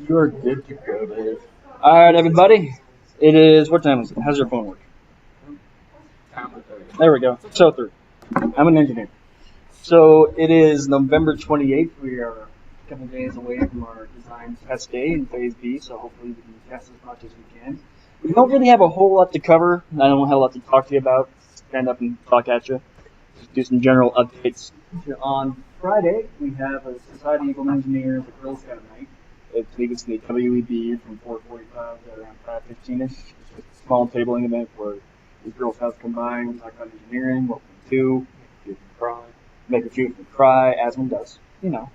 You're good to go, Dave. All right, everybody. It is, what time is it? How's your phone work? There we go. So through. I'm an engineer. So it is November 28th. We are a couple days away from our design test day in Phase B, so hopefully we can test as much as we can. We don't really have a whole lot to cover. I don't have a lot to talk to you about. Stand up and talk at you. Just do some general updates. On Friday, we have a Society of Engineers at Girl Scout night. I believe it's the WEB from 4:45 to around 5:15ish. It's just a small tabling event where the Girl Scouts combine, we talk about engineering, what we do, make a few of them cry, as one does. You know,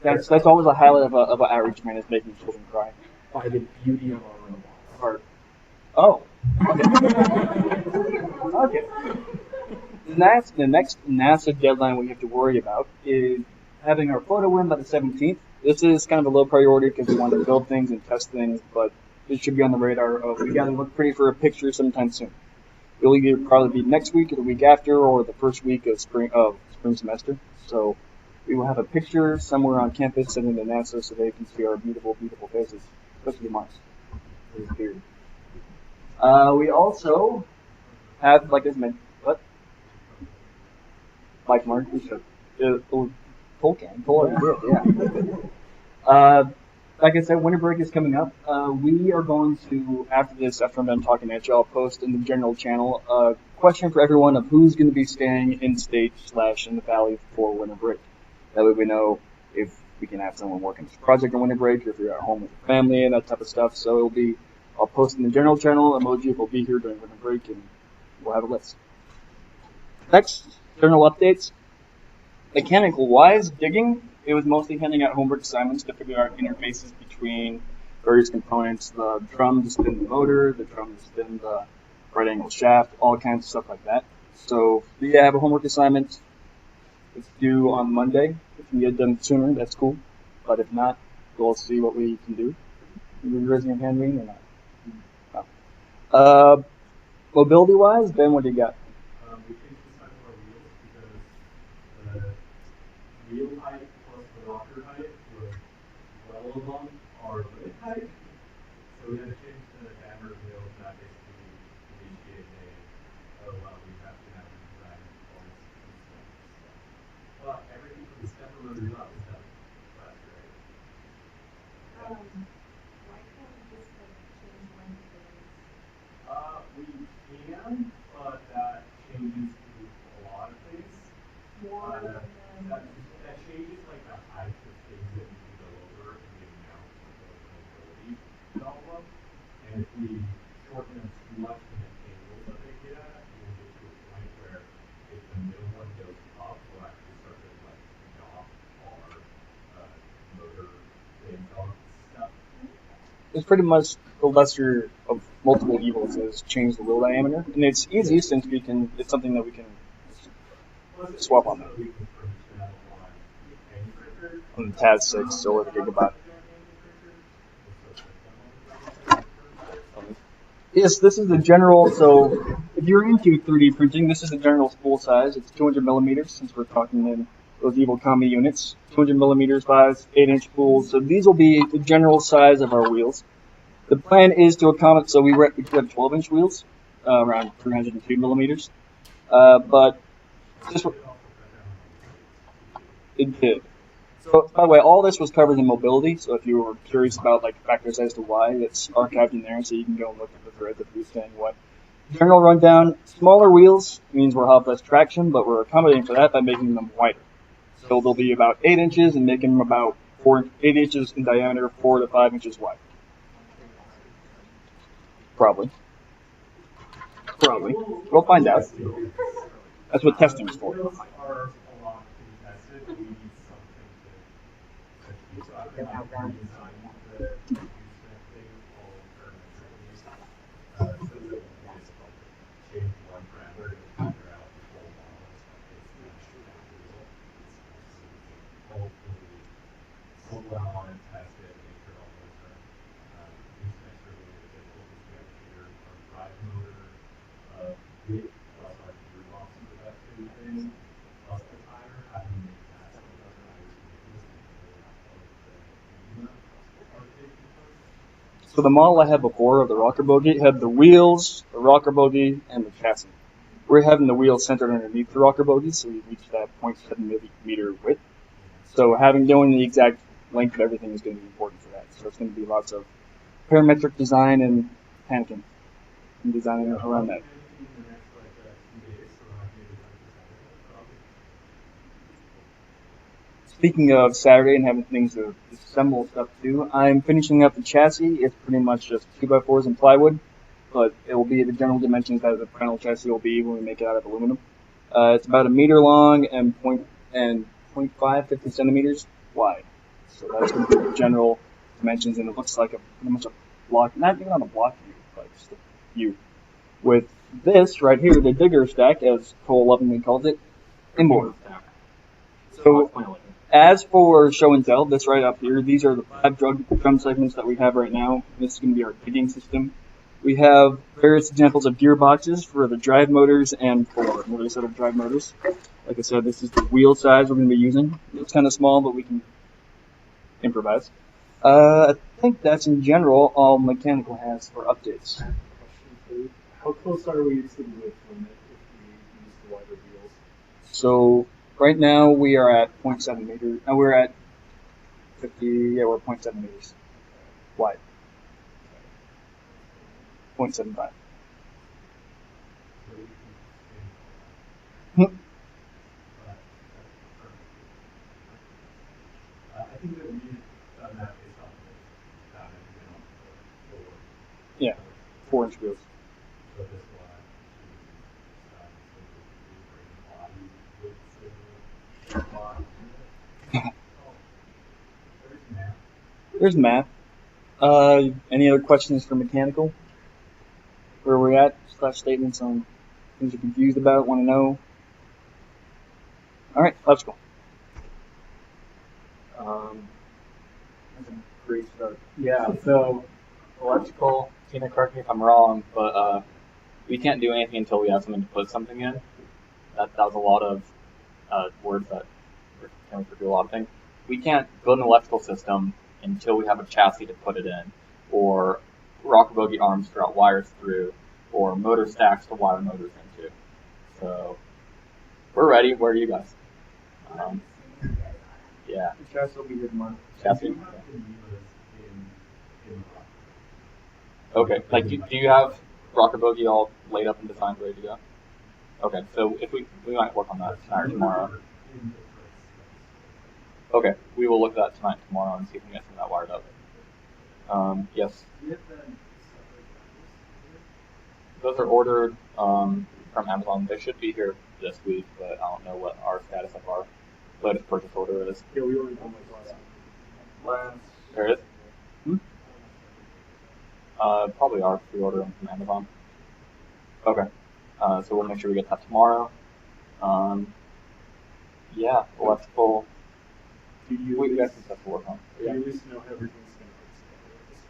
that's always a highlight of an outreach man is making children cry. By the beauty of our robot. Oh, okay. The next NASA deadline we have to worry about is having our photo win by the 17th. This is kind of a low priority because we want to build things and test things, but it should be on the radar of we got to look pretty for a picture sometime soon. It'll either probably be next week or the week after or the first week of spring semester. So we will have a picture somewhere on campus sent into NASA so they can see our beautiful, beautiful faces, especially Mars. We also have, like I mentioned, what? Mike Mark, we should. Tolkien, yeah. Like I said, winter break is coming up. We are going to, after I'm done talking at you, I'll post in the general channel a question for everyone of who's going to be staying in state / in the valley for winter break. That way we know if we can have someone working this project on winter break, or if you're at home with your family and that type of stuff. So I'll post in the general channel, emoji will be here during winter break, and we'll have a list. Next, general updates. Mechanical-wise, digging, it was mostly handing out homework assignments to figure out interfaces between various components, the drum to spin the motor, the drum to spin the right angle shaft, all kinds of stuff like that. So if you have a homework assignment, it's due on Monday. If you can get it done sooner, that's cool. But if not, we'll see what we can do. Are you raising your hand, Reem, or not? No. Mobility-wise, Ben, what do you got? We changed the size of our wheels because the wheel height plus the rocker height was well above our limit height. So we had to change the diameter of the wheel, and that basically initiated well, we have to have a design performance and stuff. But everything from the stepper motors up is done. So that's great. Why can't we just change one of those? We can, but that changes a lot of things. That changes like the height of things that we can go over and the amount of mobility in all of them. And if we shorten them too much in the angles that they get at, we'll get to a point where if the middle one goes up, we'll actually start to like knock our motor things off stuff. It's pretty much the lesser of multiple evils is change the wheel diameter, and it's easy since it's something that we can swap on that. On the TAS 6 or the Gigabyte. Yes, this is the general, so if you're into 3D printing, this is the general spool size. It's 200 millimeters, since we're talking in those evil combi units. 200 millimeters size, 8-inch spools. So these will be the general size of our wheels. The plan is to accommodate, so we have 12-inch wheels, around 302 millimeters. But this it did. So, by the way, all this was covered in mobility, so if you were curious about like factors as to why, it's archived in there, so you can go and look at the thread of who's saying what. General rundown, smaller wheels means we'll have less traction, but we're accommodating for that by making them wider. So they'll be about 8 inches and making them about 8 inches in diameter, 4 to 5 inches wide. Probably. We'll find out. That's what testing is for. So the model I had before of the rocker bogie had the wheels, the rocker bogie, and the chassis. We're having the wheels centered underneath the rocker bogie, so we reach that 0.7 millimeter width. So knowing the exact length of everything is going to be important for that. So it's going to be lots of parametric design and panicking and designing around that. Speaking of Saturday and having things to assemble stuff to, I'm finishing up the chassis. It's pretty much just 2x4s and plywood, but it will be the general dimensions that the final chassis will be when we make it out of aluminum. It's about 1 meter long and 50 centimeters wide. So that's going to be the general dimensions, and it looks like pretty much a block, not even on a block view, but just a view. With this right here, the digger stack, as Cole lovingly calls it, inboard. So, as for show and tell, this right up here, these are the 5 drum segments that we have right now. This is going to be our digging system. We have various examples of gearboxes for the drive motors and for another set of drive motors. Like I said, this is the wheel size we're going to be using. It's kind of small, but we can improvise. I think that's in general all Mechanical has for updates. How close are we to the width limit if we use the wider wheels? So right now we are at 0.7 meters. Now we're at 50. Yeah, we're 0.7 meters wide. 0.75. I think that we've done that based on that and Yeah, 4-inch wheels. So this will There's math. Any other questions for Mechanical? Where we're at? / statements on things you're confused about, want to know? Alright, electrical. That's a great start. Yeah, so electrical, Tina, correct me if I'm wrong, but we can't do anything until we have something to put something in. That was a lot of words that can do a lot of things. We can't build an electrical system until we have a chassis to put it in, or rocker bogie arms to route wires through, or motor stacks to wire motors into. So we're ready. Where are you guys? Yeah. The chassis will be here tomorrow. Chassis. Okay. Like, do you have rocker bogie all laid up and designed, ready to go? Okay. So if we might work on that tonight or tomorrow. Okay. We will look at that tonight and tomorrow and see if we can get some of that wired up. Yes. Those are ordered from Amazon. They should be here this week, but I don't know what our status of our latest purchase order is. Yeah, we ordered one last. There it is? Probably are if we order them from Amazon. Okay. So we'll make sure we get that tomorrow. Yeah, electrical. We got some stuff to work on. Do you at least know how everything's going to fit together?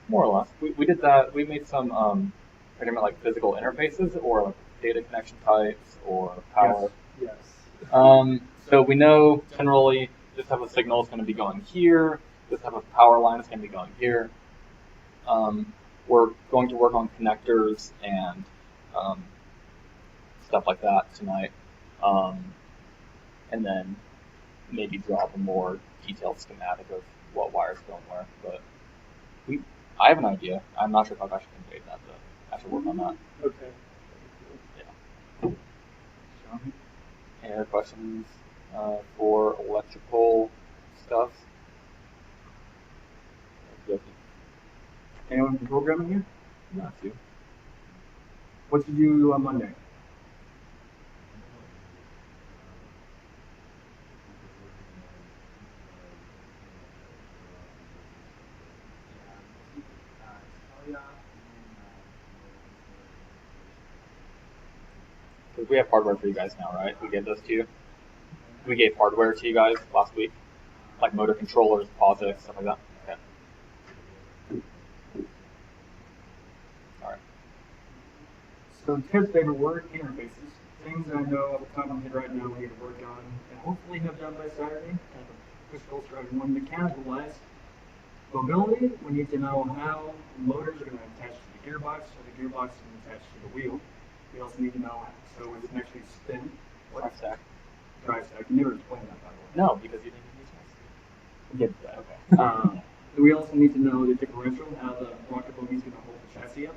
More or less. We did that. We made some pretty much like physical interfaces or like data connection types or power. Yes. So we know generally this type of signal is going to be going here. This type of power line is going to be going here. We're going to work on connectors and stuff like that tonight. And then maybe draw up a more detailed schematic of what wires go where. But I have an idea. I'm not sure if I've actually conveyed that, but I should work on that. Okay. Yeah. Any other questions for electrical stuff? Anyone from programming here? Not you. What did you do on Monday? We have hardware for you guys now, right? We gave those to you. We gave hardware to you guys last week, like motor controllers, positives, stuff like that. Okay. All right. So Ted's favorite word, interfaces. Things I know off the top of my head right now we need to work on and hopefully have done by Saturday. Kind of push goals for everyone. Mechanical wise, Mobility, we need to know how motors are going to attach to the gearbox, so the gearbox is going to attach to the wheel. We also need to know so it can actually spin. Drive stack. Drive stack. You never explained that, by the way. No, because you didn't use it. Get that. Okay. We also need to know the differential, how the rocket bogey is going to hold the chassis up.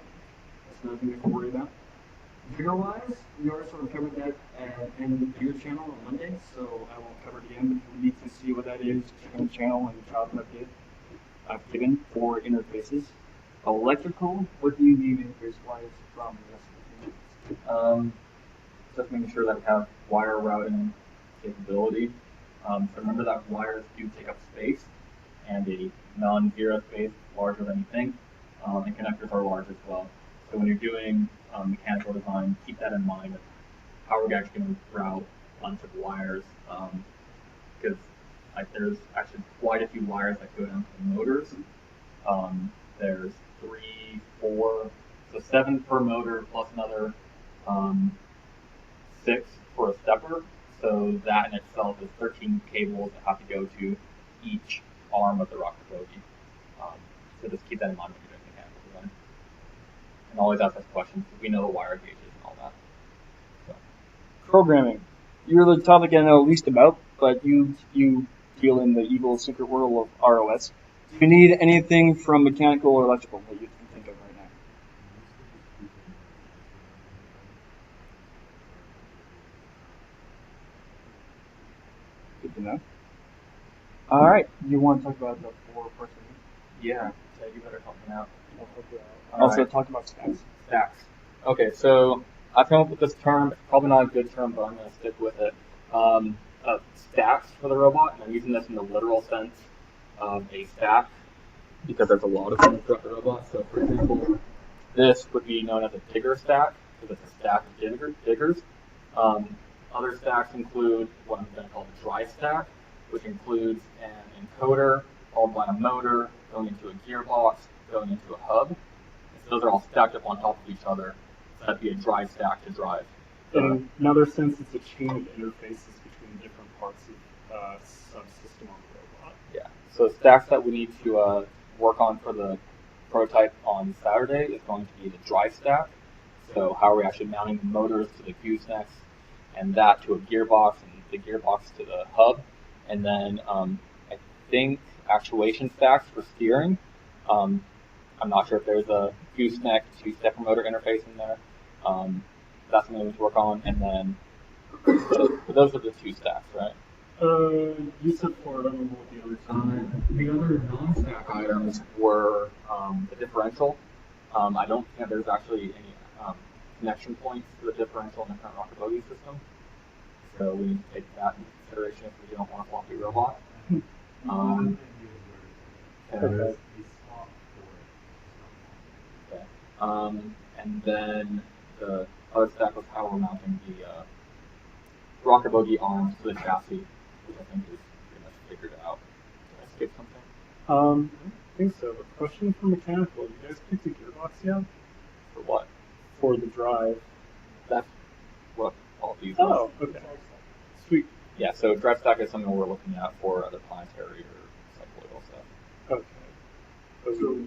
That's another thing we have to worry about. Gear-wise, we already sort of covered that in the gear channel on Monday, so I won't cover it again. But if you need to see what that is, check on the channel and the job I've given for interfaces. Electrical, what do you need interface-wise from the rest of the team? Just making sure that we have wire routing capability. So remember that wires do take up space, and a non-zero space larger than you think, and connectors are large as well. So when you're doing mechanical design, keep that in mind of how we're actually going to route a bunch of wires, because there's actually quite a few wires that go down to the motors. There's 3, 4, so 7 per motor plus another 6 for a stepper. So that in itself is 13 cables that have to go to each arm of the rocket bogey. So just keep that in mind when you're doing mechanical design. And always ask us questions because we know the wire gauges and all that. So. Programming. You're the topic I know least about, but you deal in the evil secret world of ROS. Do you need anything from mechanical or electrical that you can think of right now? Good to know. All right. You want to talk about the 4-person? Yeah, so you better help me out. Also, talk about stacks. Stacks. Okay, so I've come up with this term. It's probably not a good term, but I'm going to stick with it. Stacks for the robot, and I'm using this in the literal sense of a stack because there's a lot of them throughout the robot. So, for example, this would be known as a digger stack because it's a stack of diggers. Other stacks include what I'm going to call the dry stack, which includes an encoder followed by a motor going into a gearbox, going into a hub. And so those are all stacked up on top of each other. So that'd be a dry stack to drive. In another sense, it's a chain of interfaces between different parts of subsystem on the robot. Yeah. So stacks that we need to work on for the prototype on Saturday is going to be the dry stack. So how are we actually mounting the motors to the goosenecks and that to a gearbox and the gearbox to the hub. And then I think actuation stacks for steering. I'm not sure if there's a gooseneck to stepper motor interface in there. That's something we need to work on. And then those are the 2 stacks, right? You said 4, I don't know what the other The other non-stack items were the differential. I don't think there's actually any connection points to the differential in the current rocket bogey system. So we need to take that into consideration if we don't want a floppy robot. Okay. And then the other stack was how we're mounting the rocket bogey arms to the chassis, which I think is pretty much figured out. Did I skip something? I don't think so. A question for mechanical. You guys picked a gearbox yet? For what? For the drive. That's what all these Oh, are. okay. Sweet. Yeah, so drive stack is something we're looking at for other planetary or cycloidal stuff. Okay. Those So are,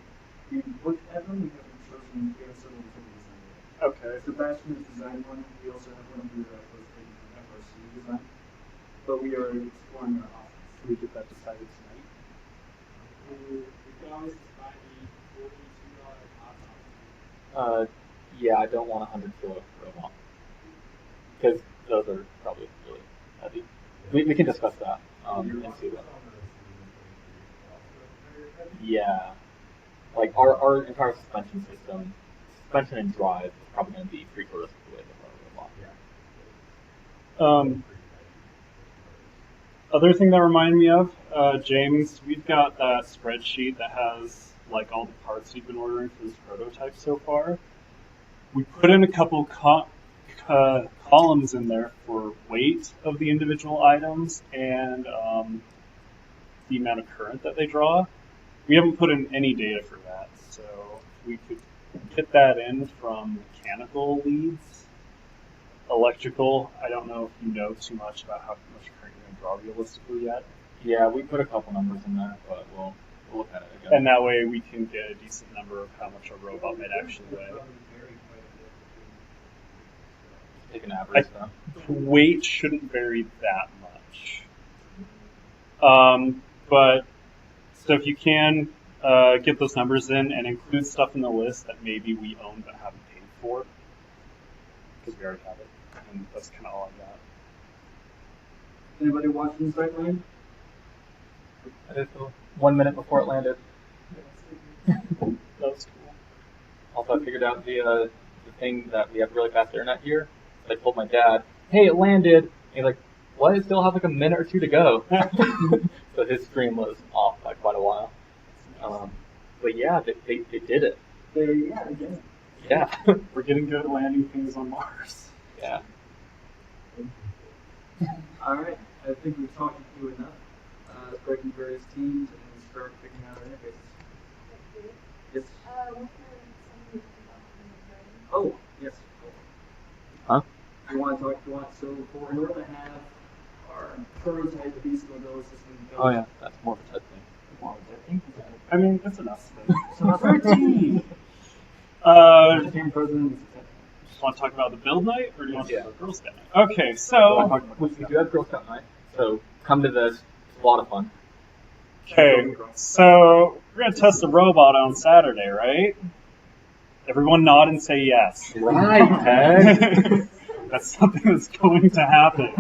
we looked at them. We haven't chosen. We have several different designs. okay. Sebastian has designed one. We also have one here that was taken from FRC design. But we are exploring our options. Can we get that decided tonight? We can always buy the $42 Yeah, I don't want a 100-kilo robot because those are probably really heavy. We can discuss that and see that. Yeah, like our entire suspension system, suspension and drive is probably going to be 3/4 the weight of our robot. Other thing that reminded me of, James, we've got that spreadsheet that has like all the parts we've been ordering for this prototype so far. We put in a couple columns in there for weight of the individual items and the amount of current that they draw. We haven't put in any data for that, so we could get that in from mechanical leads. Electrical, I don't know if you know too much about how much current you're going to draw realistically yet. Yeah, we put a couple numbers in there, but we'll to look at it again. And that way we can get a decent number of how much a robot might actually weigh. Take an average, though. Weight shouldn't vary that much. But so if you can get those numbers in and include stuff in the list that maybe we own but haven't paid for, because we already have it, and that's kind of all I got. Anybody watching Sightline? I did feel 1 minute before it landed. That was cool. Also, I figured out the thing that we have really fast internet here. I told my dad, "Hey, it landed." And he's like, "What? It still have like a minute or two to go." So his stream was off by quite a while. But yeah, they did it. Again. Yeah. We're getting good at landing things on Mars. Yeah. All right, I think we've talked through enough. Let's break into various teams and start picking out our interfaces. Yes. Oh, yes. Huh? You want to talk? So in order to have our prototype beast mobility system built. Oh yeah, that's more of a type thing. I mean, that's enough. So 13. Team president. Just want to talk about the build night, or do you want to talk about Girl Scout night? Okay, so We do have Girl Scout night, so come to this. It's a lot of fun. so we're gonna test a robot on Saturday, right? Everyone nod and say yes. Right, Peg. That's something that's going to happen.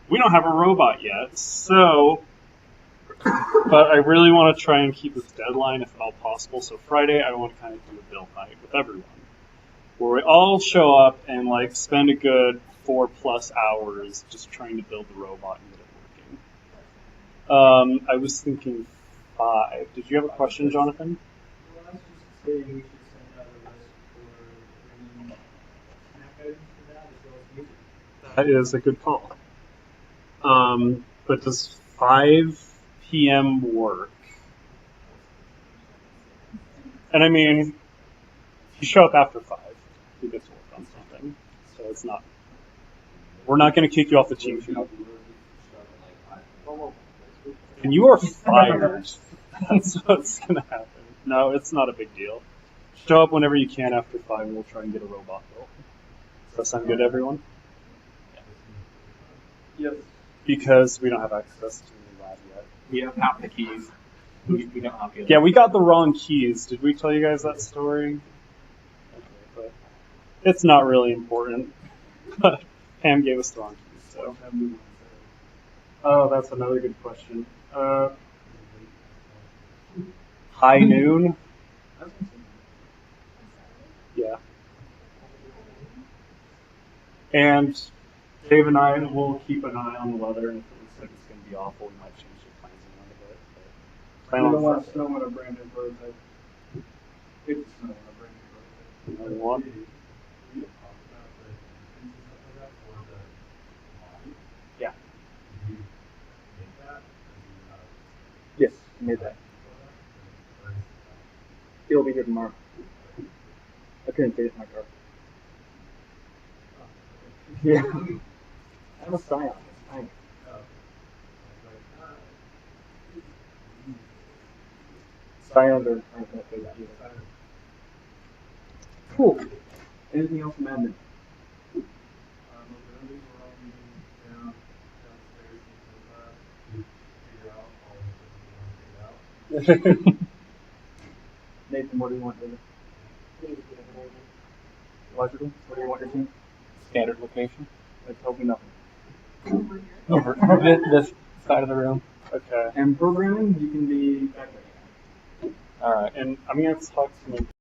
We don't have a robot yet, so. But I really want to try and keep this deadline if at all possible. So Friday, I want to kind of do a build night with everyone, where we all show up and like spend a good 4+ hours just trying to build the robot and get it working. I was thinking 5. Did you have a question, Jonathan? Well, I was just saying we should send out a list for bringing snack items for that as well as music. That is a good call. But does 5 p.m. work? And I mean, if you show up after 5, you get to work on something. So it's not. We're not going to kick you off the team if you're not. And you are fired. That's what's going to happen. No, it's not a big deal. Show up whenever you can after 5, and we'll try and get a robot built. Does that sound good to everyone? Yes. Because we don't have access to the lab yet. We have half the keys. We don't have the other. Yeah, we got the wrong keys. Did we tell you guys that story? Okay, but it's not really important. But Pam gave us the wrong keys, so. Oh, that's another good question. High noon? Yeah. And Dave and I will keep an eye on the weather, and if it looks like it's going to be awful, we might change the plans around a bit. But I plan don't on want Friday. snow on a brand new prototype. It's snow on a brand new prototype. Another one? Yeah. Yes, I made that. It'll be here tomorrow. I couldn't fit it in my car. Yeah. I have a Scion. It's tiny. Scions aren't going to fit that either. Cool. Anything else from admin? Nathan, what do you want, David? Logical? What do you want your team? Standard location. Let's hope nothing. Over this side of the room. Okay. And programming, you can be back there. All right. And I'm going to talk to my